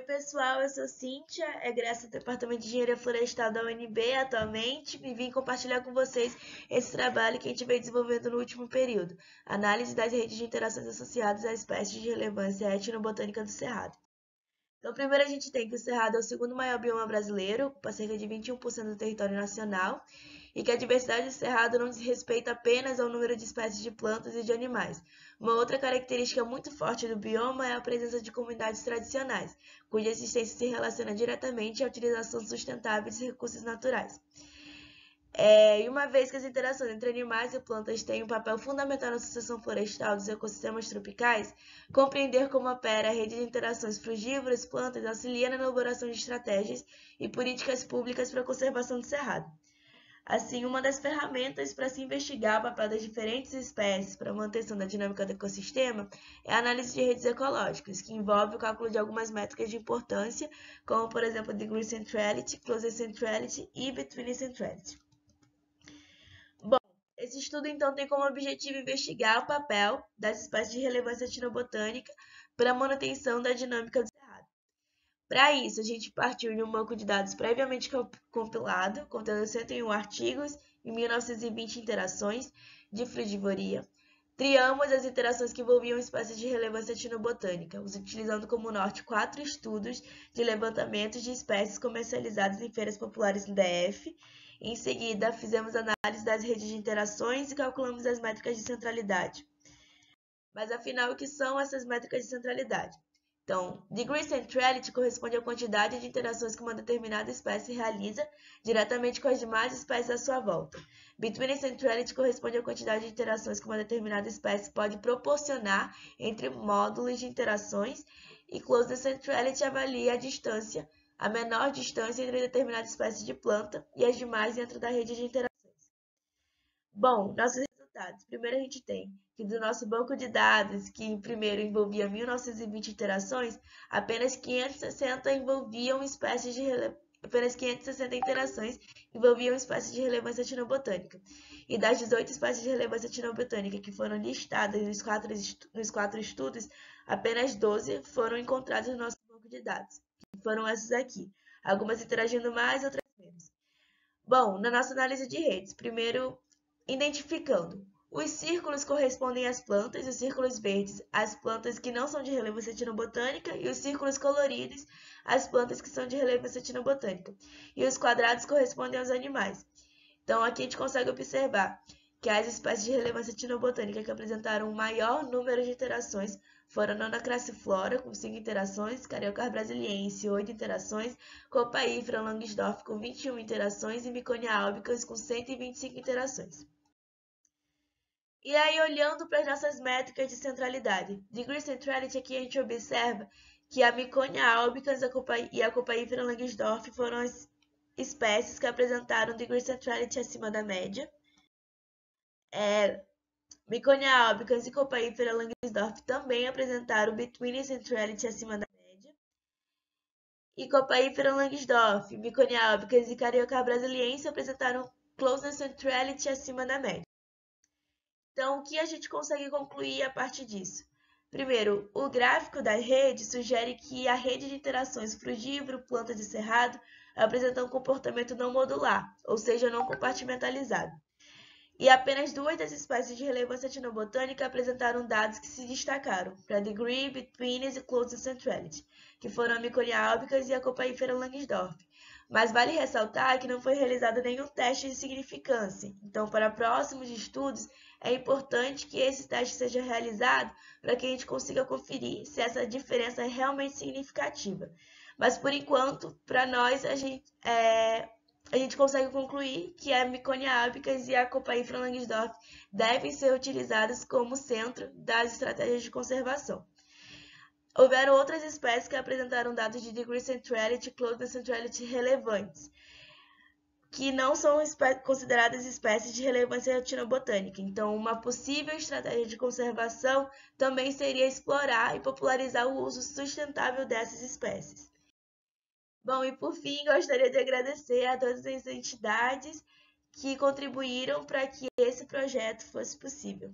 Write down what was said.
pessoal, eu sou Cíntia, egressa do Departamento de Engenharia Florestal da UNB atualmente e vim compartilhar com vocês esse trabalho que a gente vem desenvolvendo no último período, análise das redes de interações associadas a espécies de relevância etnobotânica do Cerrado. Então, primeiro a gente tem que o Cerrado é o segundo maior bioma brasileiro, ocupa cerca de 21% do território nacional, e que a diversidade do Cerrado não diz respeito apenas ao número de espécies de plantas e de animais. Uma outra característica muito forte do bioma é a presença de comunidades tradicionais, cuja existência se relaciona diretamente à utilização sustentável de recursos naturais. E uma vez que as interações entre animais e plantas têm um papel fundamental na sucessão florestal dos ecossistemas tropicais, compreender como opera a rede de interações frugívoras plantas auxilia na elaboração de estratégias e políticas públicas para a conservação do cerrado. Assim, uma das ferramentas para se investigar o papel das diferentes espécies para a manutenção da dinâmica do ecossistema é a análise de redes ecológicas, que envolve o cálculo de algumas métricas de importância, como, por exemplo, degree centrality, closer centrality e between centrality. Bom, esse estudo, então, tem como objetivo investigar o papel das espécies de relevância etnobotânica para a manutenção da dinâmica do cerrado. Para isso, a gente partiu de um banco de dados previamente compilado, contendo 101 artigos e 1920 interações de frugivoria. Triamos as interações que envolviam espécies de relevância etnobotânica, utilizando como norte 4 estudos de levantamento de espécies comercializadas em feiras populares no DF. Em seguida, fizemos análise das redes de interações e calculamos as métricas de centralidade. Mas, afinal, o que são essas métricas de centralidade? Então, degree centrality corresponde à quantidade de interações que uma determinada espécie realiza diretamente com as demais espécies à sua volta. Between centrality corresponde à quantidade de interações que uma determinada espécie pode proporcionar entre módulos de interações, e close centrality avalia a distância, a menor distância entre determinada espécie de planta e as demais dentro da rede de interações. Bom, nossos resultados. Primeiro a gente tem que do nosso banco de dados, que primeiro envolvia 1920 interações, apenas 560 envolviam espécies de apenas 560 interações envolviam espécies de relevância etnobotânica. E das 18 espécies de relevância etnobotânica que foram listadas nos quatro estudos, apenas 12 foram encontradas no nosso banco de dados, que foram essas aqui. Algumas interagindo mais, outras menos. Bom, na nossa análise de redes, primeiro identificando. Os círculos correspondem às plantas, os círculos verdes às plantas que não são de relevância etnobotânica e os círculos coloridos às plantas que são de relevância etnobotânica. E os quadrados correspondem aos animais. Então, aqui a gente consegue observar que as espécies de relevância etnobotânica que apresentaram o maior número de interações foram a Nona crassiflora, com 5 interações, Cariocar brasiliense, 8 interações, Copaífera Langsdorff, com 21 interações, e Miconia albicans, com 125 interações. E aí, olhando para as nossas métricas de centralidade, degree centrality, aqui a gente observa que a Miconia albicans e a Copaífera Langsdorff foram as espécies que apresentaram degree centrality acima da média. Miconia albicans e Copaífera Langsdorff também apresentaram between centrality acima da média. E Copaífera Langsdorff, Miconia albicans e Cariocar brasiliense apresentaram close centrality acima da média. Então, o que a gente consegue concluir a partir disso? Primeiro, o gráfico da rede sugere que a rede de interações frugívoro-planta de cerrado apresenta um comportamento não modular, ou seja, não compartimentalizado. E apenas 2 das espécies de relevância etnobotânica apresentaram dados que se destacaram para degree, between e close centrality, que foram a Miconia albicans e a Copaífera Langsdorff. Mas vale ressaltar que não foi realizado nenhum teste de significância. Então, para próximos estudos, é importante que esse teste seja realizado para que a gente consiga conferir se essa diferença é realmente significativa. Mas, por enquanto, para nós, a gente consegue concluir que a Miconia albicans e a Copaífera Langsdorff devem ser utilizadas como centro das estratégias de conservação. Houveram outras espécies que apresentaram dados de degree centrality e close centrality relevantes, que não são consideradas espécies de relevância etnobotânica. Então, uma possível estratégia de conservação também seria explorar e popularizar o uso sustentável dessas espécies. Bom, e por fim, gostaria de agradecer a todas as entidades que contribuíram para que esse projeto fosse possível.